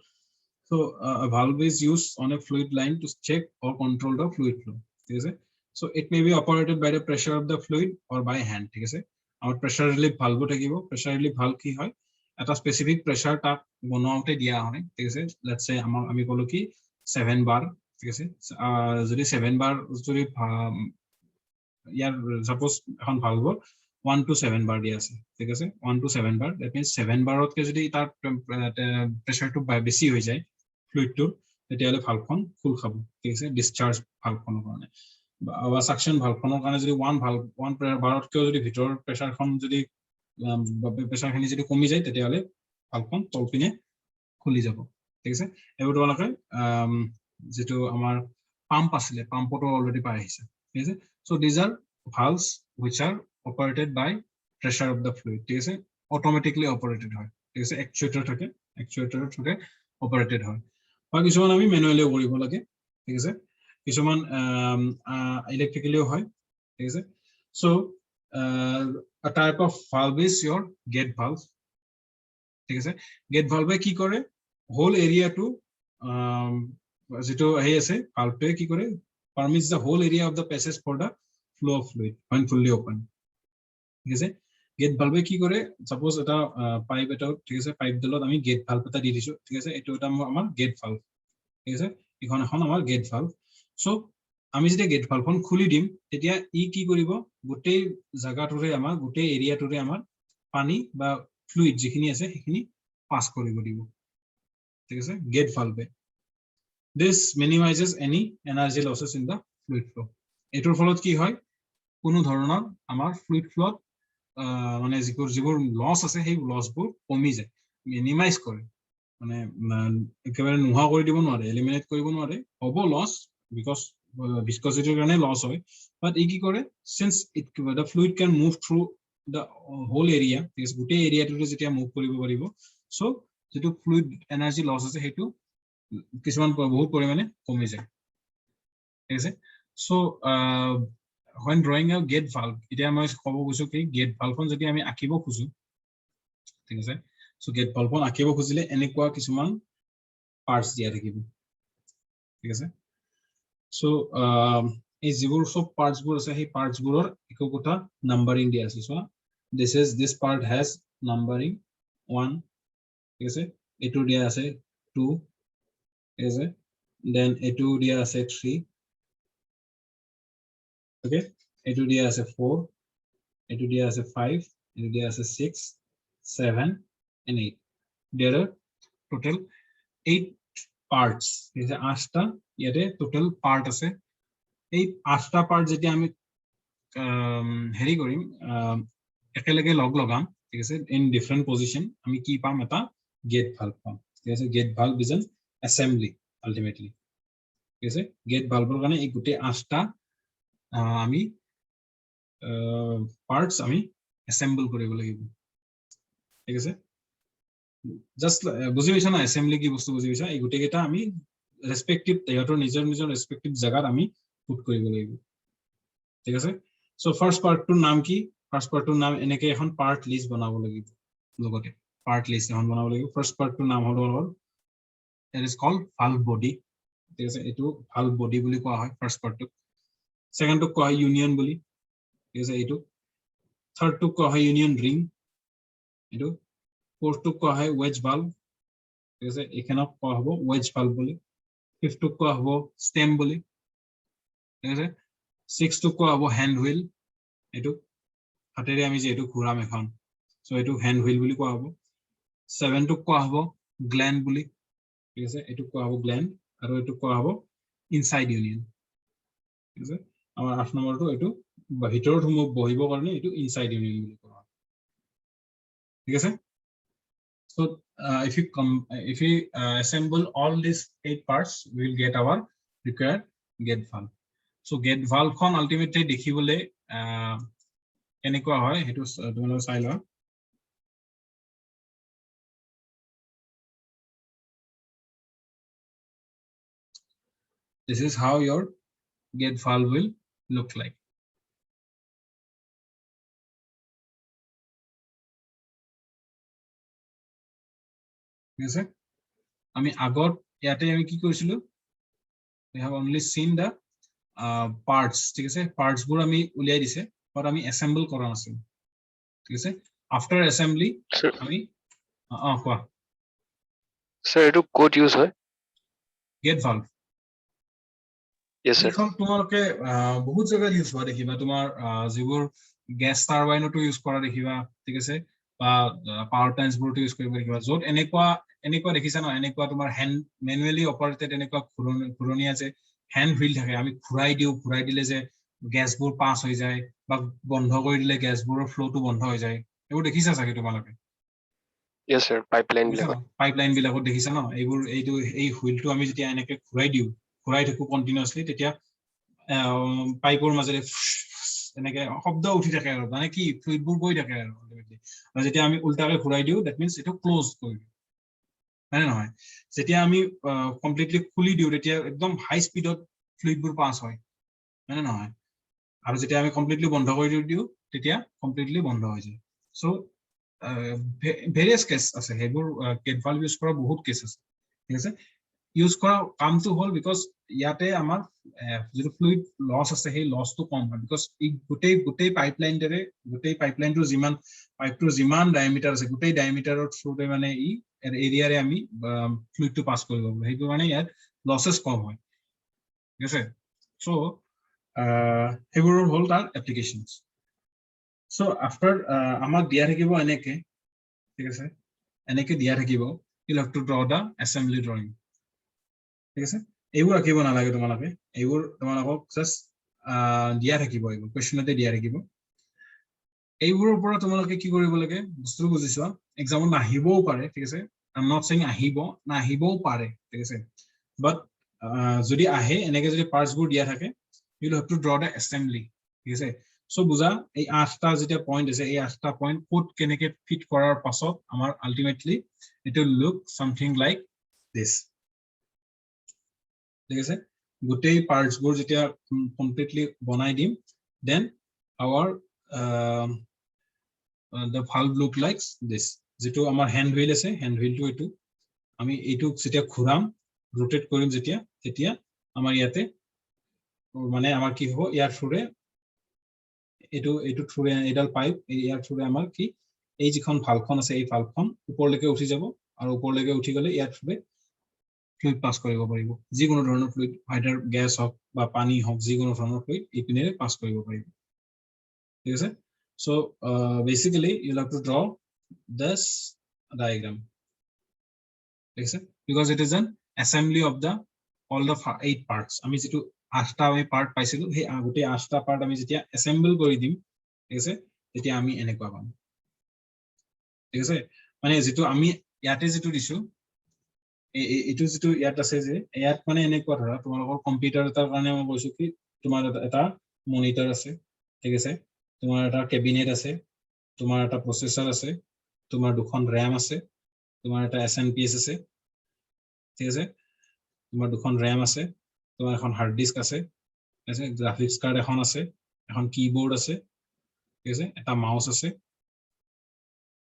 so a valve is used on a fluid line to check or control the fluid flow ঠিক আছে so it may be operated by the pressure of the fluid or by hand ঠিক আছে আমাৰ pressure relief valve থাকিব pressure relief valve কি হয় এটা specific pressure তাক বনাওতে দিয়া হয় ঠিক আছে let's say আমি কলো কি 7 bar ঠিক আছে যদি 7 bar যদি ইয়াৰ suppose এখন valve 1 to 7 bar দিয়া আছে ঠিক আছে 1 to 7 bar that means 7 bar কে যদি তার প্রেসার টু বেশি হৈ যায় ফ্লুইড টু তেতিয়ালে ভালখন ফুল খাব ঠিক আছে ডিসচার্জ ভালখনৰ কাৰণে বা সাকশন ভালখনৰ কাৰণে যদি 1 বাৰত কে যদি ভিতৰ প্ৰেসাৰখন যদি প্ৰেসাৰখিনি যদি কমি যায় তেতিয়ালে ভালখন তলপিনে খুলি যাব ঠিক আছে এবোৰ তোমালোকে যেটো আমাৰ পাম্প আছিল পাম্পটো অলৰেডি পাই আহিছে ঠিক আছে so these are valves which are operated by pressure of the fluid ঠিক আছে automatically operated হয় ঠিক আছে actuator থাকে operated হয় বা কিছুমান আমি ম্যানুয়ালি কৰিব লাগে ঠিক আছে কিছুমান ইলেক্ট্ৰিক্যালি হয় ঠিক আছে so a type of valve is your gate valve ঠিক আছে gate valve কি কৰে whole area to যেটো আহি আছে valve কি কৰে permits the whole area of the passage for the flow of fluid when fully open ঠিক আছে গেট ভালভে কি কৰে সাপোজ এটা পাইপ এটা ঠিক আছে পাইপ দলত আমি গেট ভালভ এটা দি দিছো ঠিক আছে এটো এটা আমাৰ গেট ভালভ ঠিক আছে এখন আমাৰ গেট ভালভ সো আমি যেতিয়া গেট ভালভখন খুলি দিম তেতিয়া ই কি কৰিব গোটেই জায়গাটোৰে আমাৰ গোটেই এৰিয়াটোৰে আমাৰ পানী বা ফ্লুইড যিখিনি আছে সেইখিনি পাস কৰিব দিব ঠিক আছে গেট ভালভে this minimizes any energy losses in the fluid flow. এটোৰ ফলত কি হয় কোনো ধৰণৰ আমাৰ fluid flow মানে যিবোৰ লস আছে সেই লসবোৰ কমি যায় মিনিমাইজ কৰে মানে একেবাৰে নোহোৱা কৰি দিব নোৱাৰে এলিমিনেট কৰিব নোৱাৰে হ'ব লস বিকজ viscosity কাৰণে লস হয় বাট ই কি কৰে since the fluid can move through the whole area because গোটেই এৰিয়াটোতে যেতিয়া মুভ কৰিব পাৰিব সো যেটো fluid energy loss আছে হেতু কিছুমান বহুত পৰিমাণে কমি যায় ঠিক আছে so when drawing a gate valve এতিয়া মই ক'ব গৈছো কি gate valve খন যদি আমি আঁকিব খুজো ঠিক আছে সো gate valve খন আঁকিব খুজিলে এনেকুৱা কিছুমান পাৰ্টস দিয়া থাকিব ঠিক আছে সো এই যিবোৰ সব পাৰ্টস বোৰ আছে সেই পাৰ্টস বোৰৰ একোটা নাম্বাৰিং দিয়া আছে so this part has numbering 1 ঠিক আছে এটো দিয়া আছে 2 ঠিক আছে then এটো দিয়া আছে 3 okay এটো দিয়া আছে 4 এটো দিয়া আছে 5 এটো দিয়া আছে 6 7 and 8 there are total 8 parts is আঠটা ইয়াতে total part আছে এই আঠটা part যেতি আমি হেৰি কৰিম একেলগে লগ লগাম ঠিক আছে in different position আমি কি পাম এটা gate valve পাম ঠিক আছে gate valve is an assembly ultimately ঠিক আছে gate valve ৰ কাৰণে এই গোটেই আঠটা আমি parts আমি assemble কৰিব লাগিব ঠিক আছে just বুজি পাইছা না assembly কি বস্তু বুজি পাইছা এই গোটেই কেইটা আমি ৰেসপেক্টিভ ইহঁতৰ নিজৰ নিজৰ ৰেসপেক্টিভ জায়গাত আমি পুট কৰিব লাগিব ঠিক আছে সো ফাৰ্স্ট পাৰ্টটোৰ নাম কি ফাৰ্স্ট পাৰ্টটোৰ নাম এনেকে এখন পাৰ্ট লিস্ট বনাব লাগিব লগতে পাৰ্ট লিস্ট এখন বনাব লাগিব ফাৰ্স্ট পাৰ্টটোৰ নাম হল it is called valve body ঠিক আছে এটো valve body বুলি কোৱা হয় ফাৰ্স্ট পাৰ্টটো সেকেন্ড টো কোৱা হয় ইউনিয়ন বুলি ঠিক আছে এটো থাৰ্ড টো কোৱা হয় ইউনিয়ন ৰিং এটো ফোৰ্থ টো কোৱা হয় wedge valve ঠিক আছে এখানক কোৱা হ'ব wedge valve বুলি ফিফথ টো কোৱা হ'ব stem বুলি ঠিক আছে সিক্স টো কোৱা হ'ব hand wheel এটো হাতেৰে আমি যে এটো ঘুৰাম এখন সো এটো hand wheel বুলি কোৱা হ'ব 7 টো কোৱা হ'ব gland বুলি ঠিক আছে এটো কোৱা হ'ব gland আৰু এটো কোৱা হ'ব inside union ঠিক আছে আমাৰ 8 নম্বৰটো এটো ভিতৰত বহিব কাৰণে এটো inside union বুলি কোৱা হয় ঠিক আছে so if we assemble all these 8 parts we will get our required gate valve so gate valve খন ultimately দেখিবলৈ এনেকুৱা হয় হেতু তোমালোকে চাই লও this is how your gate valve will look like ঠিক আছে আমি আগত ইয়াতে আমি কি কৰিছিলো we have only seen the parts ঠিক আছে parts বোৰ আমি উলিয়াই দিছে but আমি assemble কৰা নাছিল ঠিক আছে after assembly Sir, আমি কোৱা sir, এটো ক'ত ইউজ হয়? gate valve Yes, sir. এখন তোমালোকে বহুত জায়গা ইউজ হোৱা দেখিবা তোমাৰ যিবোৰ গ্যাস টাৰবাইনটো ইউজ কৰা দেখিবা ঠিক আছে বা পাওয়াৰ প্ল্যান্টস বোৰটো ইউজ কৰিব দেখিবা যত এনেকুৱা দেখিছা ন এনেকুৱা তোমাৰ হ্যান্ড ম্যানুয়ালি অপাৰেটেড এনেকুৱা ঘুৰণীয়া যে হ্যান্ড হুইল থাকে আমি ঘুৰাই দিলে যে গ্যাসবোৰ পাস হৈ যায় বা বন্ধ কৰি দিলে গ্যাসবোৰৰ ফ্লোটো বন্ধ হৈ যায় এইবোৰ দেখিছা চাগে তোমালোকে Yes, sir. Pipeline বিলাকত। পাইপলাইন বিলাকত দেখিছা ন এই হুইলটো আমি যেতিয়া এনেকে ঘুৰাই থাকো কন্টিনিউয়াসলি তেতিয়া পাইপৰ মাজেৰে এনেকে শব্দ উঠি থাকে আৰু মানে কি ফ্লুইডবোৰ গৈ থাকে আৰু আলটিমেটলি যেতিয়া আমি উল্টাকে ঘুৰাই দিও দ্যাট মিন্স এটো ক্লোজ কৰি দিও মানে নহয় যেতিয়া আমি কমপ্লিটলি খুলি দিও তেতিয়া একদম হাই স্পিডত ফ্লুইডবোৰ পাস হয় মানে নহয় আৰু যেতিয়া আমি কমপ্লিটলি বন্ধ কৰি দিও তেতিয়া কমপ্লিটলি বন্ধ হৈ যায় সো ভেৰিয়াস কেস আছে হেবোৰ গেট ভালভ ইউজ কৰা বহুত কেস আছে ঠিক আছে ইউজ কৰা কামটো হল বিকজ ইয়াতে আমাৰ যেটো ফ্লুইড লস আছে সেই লসটো কম হয় বিকজ ই গোটেই পাইপলাইনটো যিমান পাইপটোৰ যিমান ডায়ামিটাৰ আছে গোটেই ডায়ামিটাৰৰ থ্ৰুতে মানে ই এৰিয়াৰে আমি ফ্লুইডটো পাস কৰিব পাৰো সেইটো মানে ইয়াত লসেস কম হয় ঠিক আছে সো হেবোৰৰ হল তাৰ এপ্লিকেশনস সো আফটার আমাক দিয়া থাকিব এনেকে ঠিক আছে এনেকে দিয়া থাকিব you'll have to draw the assembly drawing ঠিক আছে এইবোৰ ৰাখিব নালাগে তোমালোকে এইবোৰ তোমালোকক জাস্ট দিয়া থাকিব এইবোৰ কোৱেশ্চনতে দিয়া থাকিব এইবোৰৰ পৰা তোমালোকে কি কৰিব লাগে বস্তু বুজিছোৱা এক্সামত নাহিবও পাৰে ঠিক আছে আই এম নট সেইং আহিব নাহিবও পাৰে ঠিক আছে বাট যদি আহে এনেকে যদি পাৰ্টছবোৰ দিয়া থাকে you will have to draw the assembly ঠিক আছে সো বুজা এই 8টা যেতিয়া পইণ্ট আছে এই 8টা পইণ্ট কোড কেনেকে ফিট কৰাৰ পাছত আমাৰ ultimately it will look something like this ঠিক আছে গোটেই পাৰ্টছবোৰ যেতিয়া কমপ্লিটলি বনাই দিম then our the valve look like this যেটো আমাৰ হ্যান্ড হুইল আছে হ্যান্ড হুইলটো এটো আমি এটো যেতিয়া ঘুৰাম ৰোটেট কৰিম যেতিয়া তেতিয়া আমাৰ ইয়াতে মানে আমাৰ কি হ'ব ইয়াৰ থ্ৰুৰে এটো থ্ৰুৰে এডাল পাইপ ইয়াৰ থ্ৰুৰে আমাৰ কি এই যিখন ভালখন আছে এই ভালখন ওপৰলৈকে উঠি যাব আৰু ওপৰলৈকে উঠি গলে ইয়াৰ থ্ৰুৰে ফ্লুইড পাস কৰিব পাৰিব যিকোনো ধৰণৰ ফ্লুইড আইদাৰ গ্যাস হওক বা পানী হওক যিকোনো ধৰণৰ ফ্লুইড ইপিনেৰে পাস কৰিব পাৰিব ঠিক আছে So basically you'll have to draw this diagram because it is an assembly of the all the 8 parts ami jitu 8ta ami part paisilu he gote 8ta part ami jetia assemble kori dim ঠিক আছে তেতিয়া আমি এনেকুৱা পাম ঠিক আছে মানে যেটো আমি ইয়াতে যেটো দিছো এটো যেটো ইয়াত আছে যে ইয়াত মানে এনেকুৱা ধৰা তোমালোকৰ কম্পিউটাৰ এটাৰ কাৰণে মই কৈছো কি তোমাৰ এটা মনিটৰ আছে ঠিক আছে তোমাৰ এটা কেবিনেট আছে তোমাৰ এটা প্ৰসেসৰ আছে তোমাৰ দুখন RAM আছে তোমাৰ এটা SNPS আছে ঠিক আছে তোমাৰ দুখন RAM আছে তোমাৰ এখন হাৰ্ড ডিস্ক আছে ঠিক আছে গ্ৰাফিক্স কাৰ্ড এখন আছে এখন কিবোৰ্ড আছে ঠিক আছে এটা মাউস আছে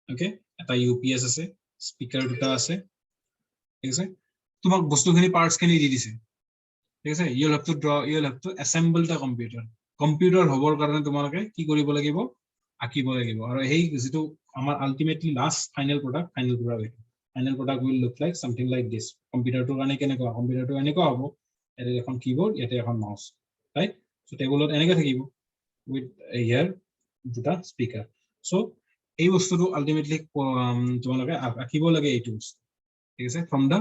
ওকে এটা UPS আছে স্পিকাৰ দুটা আছে ঠিক আছে তোমাক বস্তুখিনি পাৰ্টস খিনি দি দিছে ঠিক আছে you will have to draw you will have to assemble the computer হবৰ কাৰণে তোমালোকে কি কৰিব লাগিব আকিব লাগিব আৰু এই যেটো আমাৰ ultimately last final product will look like something like this কম্পিউটাৰটোৰ কাৰণে কেনেকুৱা কম্পিউটাৰটো এনেকুৱা হ'ব এতে এখন কিবোৰ্ড ইয়াতে এখন মাউস ৰাইট সো টেবুলত এনেকৈ থাকিব with here দুটা স্পিকাৰ সো এই বস্তুটো আলটিমেটলি তোমালোকে আকিব লাগে এইটো ঠিক আছে from the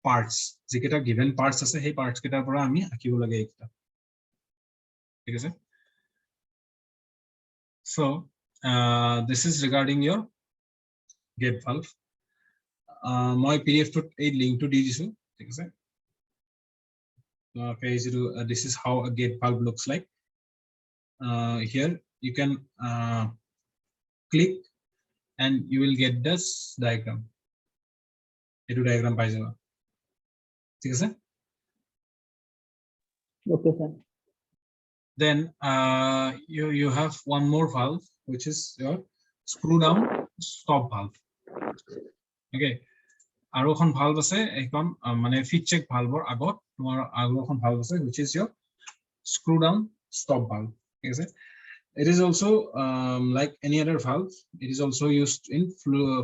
parts যেকেটা given parts আছে সেই parts কেটাৰ পৰা আমি আকিব লাগে এইটা ঠিক আছে so this is regarding your gate valve মই pdf to এই link to দি দিছো ঠিক আছে okay this is how a gate valve looks like here you can click and you will get this diagram etu diagram পাই যাবা ঠিক আছে Okay, sir. then you have one more valve which is your screw down stop valve okay আৰু এখন valve আছে এখন মানে fit check ভালভৰ আগত তোমাৰ আৰু এখন valve আছে which is your screw down stop valve ঠিক আছে it is also like any other valve it is also used in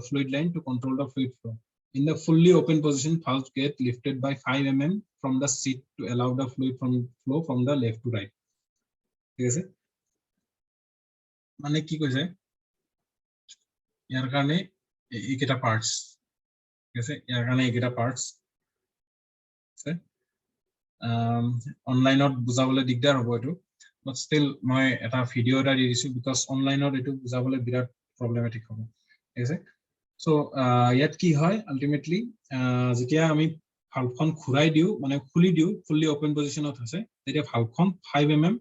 fluid line to control the fluid flow in the fully open position valve get lifted by 5 mm from the seat to allow the fluid flow from the left to right ঠিক আছে মানে কি কৈছে ইয়াৰ কাৰণে এইকেটা parts ঠিক আছে ইয়াৰ কাৰণে এইকেটা parts আছে অনলাইনত বুজাবলৈ দিগদাৰ হ'ব এটো but still মই এটা ভিডিও এটা দি দিছো because অনলাইনত এটো বুজাবলৈ বিৰাট প্ৰবলেমেটিক হ'ব ঠিক আছে সো ইয়াত কি হয় আলটিমেটলি যেতিয়া আমি ভালখন ঘুৰাই দিও মানে খুলি দিও ফুললি ওপেন পজিশনত আছে তেতিয়া ভালখন 5 mm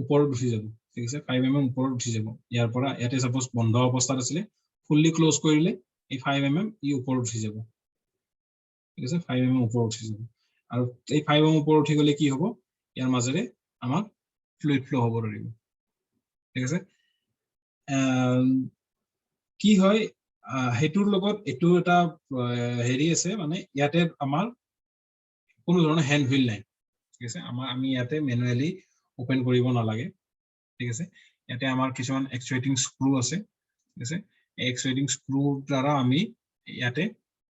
ওপৰত উঠি যাব ঠিক আছে 5 mm ওপৰত উঠি যাব ইয়াৰ পৰা ইয়াতে সাপোজ বন্ধ অৱস্থাত আছিল ফুললি ক্লোজ কৰিলে এই 5 mm ই ওপৰত উঠি যাব ঠিক আছে 5 mm ওপৰত উঠি যাব আৰু এই 5 mm ওপৰত উঠি গলে কি হ'ব ইয়াৰ মাজেৰে আমাৰ ফ্লুইড ফ্লো হ'ব ধৰিব ঠিক আছে কি হয় হেতুৰ লগত এটো এটা হেৰি আছে মানে ইয়াতে আমাৰ কোনো ধৰণৰ হ্যান্ড হুইল নাই ঠিক আছে আমি ইয়াতে ম্যানুয়ালি ওপেন কৰিব নালাগে ঠিক আছে ইয়াতে আমাৰ কিছুমান এক্সট্ৰুয়েটিং স্ক্ৰু আছে ঠিক আছে এই এক্সট্ৰুয়েটিং স্ক্ৰু দ্বাৰা আমি ইয়াতে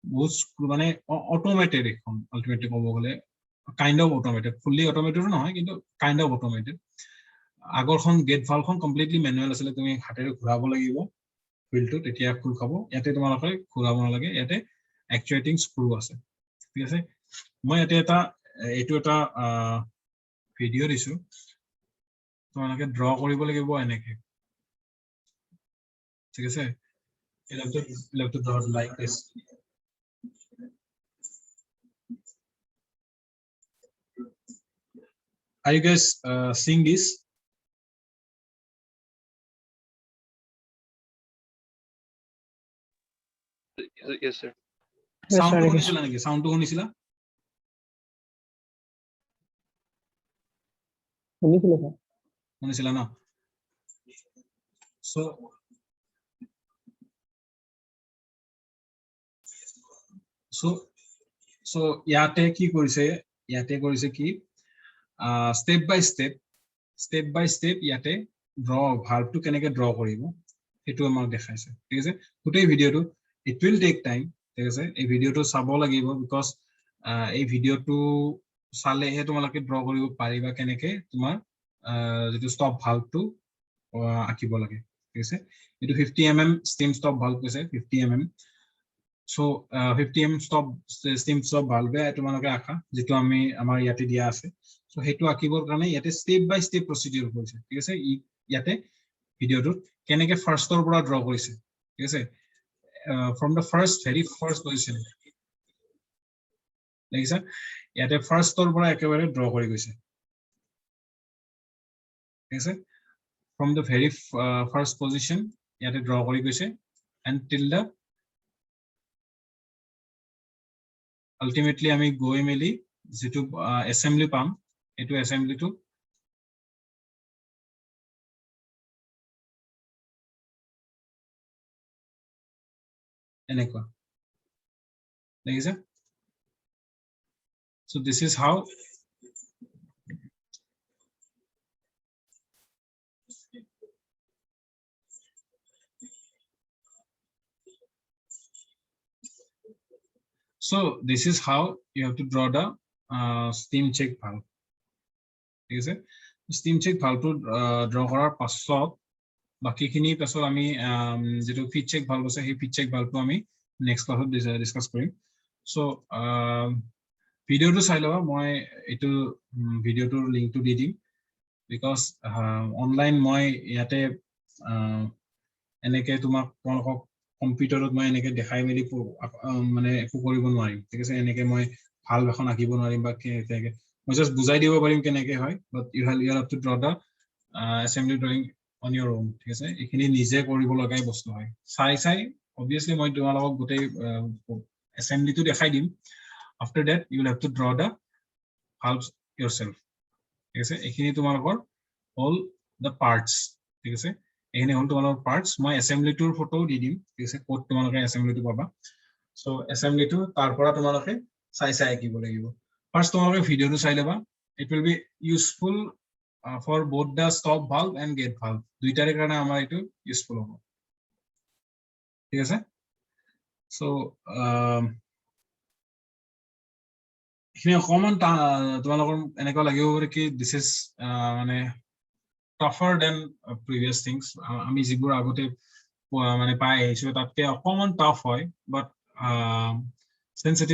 বহুত স্ক্ৰু মানে অটোমেটেড এখন আলটিমেটলি ক'ব গলে kind of automated fully automated নহয় কিন্তু কাইন্ড অফ অটোমেটেড আগৰখন গেট ভালখন কমপ্লিটলি ম্যানুয়াল আছিল তুমি হাতেৰে ঘুৰাব লাগিব হুইলটো তেতিয়া খুল খাব ইয়াতে তোমালোকে ঘুৰাব নালাগে ইয়াতে এক্সট্ৰুয়েটিং স্ক্ৰু আছে ঠিক আছে মই ইয়াতে এটা এইটো এটা ভিডিও দিছো তোমালোকে ড্ৰ কৰিব লাগিব এনেকে ঠিক আছে এলাটো draw like this Are you guys seeing this? Yes, sir. Yes, Sound sir, to yes. শুনিছিলা নেকি sound to শুনিছিলা শুনিছিলো স্যার শুনিছিলা ন so so so ইয়াতে কি কৰিছে কি step by step ইয়াতে draw verb to কেনেকে draw কৰিব এটো আমাক দেখাইছে ঠিক আছে গোটেই ভিডিওটো it will take time ঠিক আছে এই ভিডিওটো চাব লাগিব because এই ভিডিওটো চালেহে তোমালোকে draw কৰিব পাৰিবা কেনেকে তোমাৰ যেটো stop verb to আকিব লাগে ঠিক আছে এটো 50 mm steam stop valve কৈছে 50 mm so 50 mm stop steam stop valve তোমালোকে আকা যেটো আমি আমাৰ ইয়াতে দিয়া আছে so হেতু আকিবৰ কাৰণে ইয়াতে step by step procedure কৰিছে ঠিক আছে ইয়াতে ভিডিওটো কেনেকে ফাৰ্স্ট ৰ পৰা ড্ৰ কৰিছে ঠিক আছে from the very first position দেখিছা ইয়াতে ফাৰ্স্ট ৰ পৰা একেবাৰে ড্ৰ কৰি গৈছে ঠিক আছে from the very first position ইয়াতে ড্ৰ কৰি গৈছে until the ultimately আমি গৈ মেলি যেটো assembly পাম এটো assembly টো এনেকুৱা দেখিছা so this is how so this is how you have to draw the steam check valve ঠিক আছে steam check valve to draw কৰাৰ পাছত বাকিখিনি পাছত আমি যেটো feed check valve আছে সেই feed check valve to আমি next class discuss কৰিম so ভিডিওটো চাই লবা মই এটো ভিডিওটোৰ লিংকটো দি দিম because online মই ইয়াতে এনেকে তোমাক তোমালোকক কম্পিউটাৰত মই এনেকে দেখাই মেলি মানে একো কৰিব নোৱাৰিম ঠিক আছে এনেকে মই ভাল এখন আঁকিব নোৱাৰিম বা কেনেকে মই জাস্ট বুজাই দিব পাৰিম কেনেকে হয় but you have to draw the assembly drawing on your own ঠিক আছে এখিনি নিজে কৰিব লগাই বস্তু হয় চাই obviously মই তোমালোকক গোটেই assembly টো দেখাই দিম after that you will have to draw the valves yourself ঠিক আছে এখিনি তোমালোকৰ all the parts ঠিক আছে এখিনি হল তোমালোকৰ parts মই assembly টোৰ ফটো দি দিম ঠিক আছে কোড তোমালোকে assembly টো পাবা so assembly টো তাৰ পৰা তোমালোকে চাই আকিব লাগিব first তোমালোকে ভিডিওটো চাই লবা it will be useful for both the stop valve and gate valve দুইটাৰে কাৰণে আমাৰ এটো useful হ'ব ঠিক আছে so এখিনি অকমান তোমালোকৰ এনেকুৱা লাগিব কি this is মানে tougher than previous things আমি যিবোৰ আগতে মানে পাই আহিছো তাতকে অকমান টাফ হয় but since it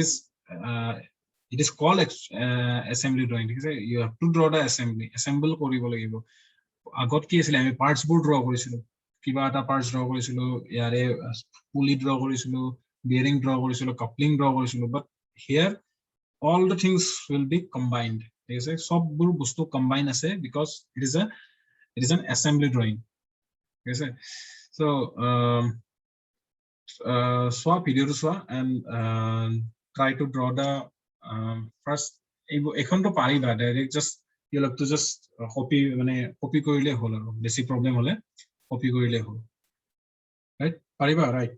is called assembly drawing ঠিক আছে you have to draw the assemble কৰিব লাগিব আগত কি আছিল আমি parts বোৰ draw কৰিছিলো কিবা এটা parts draw কৰিছিলো ইয়াৰে pulley draw কৰিছিলো bearing draw কৰিছিলো coupling draw কৰিছিলো but here all the things will be combined ঠিক আছে সববোৰ বস্তু combine আছে because it is an assembly drawing ঠিক আছে so swap video to swap and try to draw the first ekhon to pariba direct just you have to just copy korile hol aru besi problem hole copy korile hol right pariba right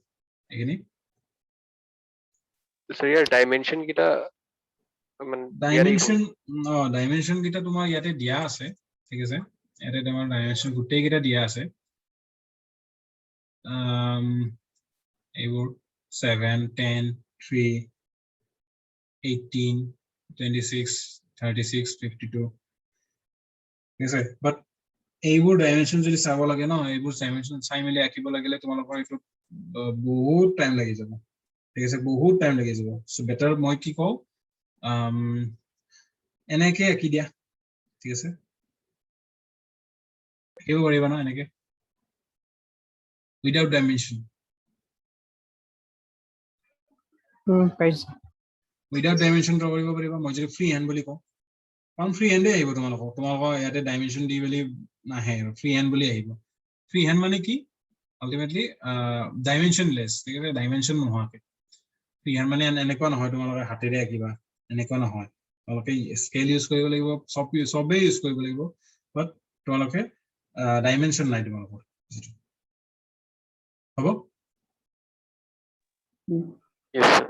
ekhini So your dimension kita dimension kita tumar yate dia ase ঠিক আছে এতে তোমাৰ dimension গুটেই কেইটা দিয়া আছে এইবোৰ 7 10 3 18 26 36 52 ঠিক আছে বাট এইবোৰ ডাইমেনশন যদি চাব লাগে ন এইবোৰ ডাইমেনশন চাই মেলি আকিব লাগিলে তোমালোকৰ এইটো বহুত টাইম লাগি যাব ঠিক আছে বহুত টাইম লাগি যাব সো বেটাৰ মই কি কও এনেকে আঁকি দিয়া ঠিক আছে আঁকিব পাৰিবা ন এনেকে উইদাউট ডাইমেনশ্যন পাইছো উইদাউট ডাইমেনশ্যন ড্ৰ কৰিব পাৰিবা মই যদি ফ্ৰী হেণ্ড বুলি কওঁ কাৰণ ফ্ৰী হেণ্ডে আহিব তোমালোকৰ ইয়াতে ডাইমেনশ্যন দি বুলি নাহে আৰু ফ্ৰী হেণ্ড বুলি আহিব ফ্ৰী হেণ্ড মানে কি আল্টিমেটলি ডাইমেনশ্যনলেছ ঠিক আছে ডাইমেনশ্যন নোহোৱাকে ফ্ৰী হেণ্ড মানে এনেকুৱা নহয় তোমালোকে হাতেৰে আঁকিবা এনেকুৱা নহয় তোমালোকে স্কেল ইউজ কৰিব লাগিব চবেই ইউজ কৰিব লাগিব বাট তোমালোকে ডাইমেনশ্যন নাই তোমালোকৰ হ'ব Yes, sir.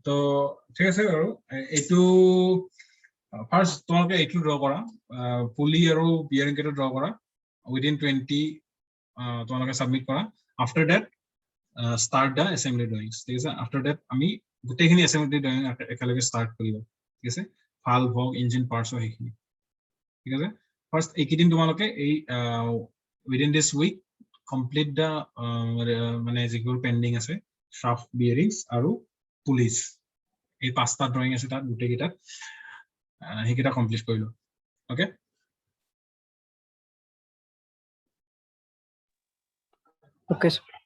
তো ঠিক আছে বাৰু এইটো ফাৰ্ষ্ট তোমালোকে এইটো ড্ৰ কৰা পুলি আৰু বিয়াৰিং কেইটা ড্ৰ কৰা উইদিন 20 তোমালোকে সাবমিট কৰা after that start the assembly drawings ঠিক আছে after that আমি গোটেইখিনি assembly drawing একেলগে start কৰিব ঠিক আছে ভাল ভগ ইঞ্জিন পাৰ্টস সেইখিনি ঠিক আছে ফাৰ্ষ্ট এইকেইদিন তোমালোকে এই within this week complete the মানে যিবোৰ পেন্ডিং আছে shaft bearings আৰু পুলিচ এই পাঁচটা ড্ৰয়িং আছে তাত গোটেইকেইটা সেইকেইটা কমপ্লিট কৰিলো ওকে ওকে স্যাৰ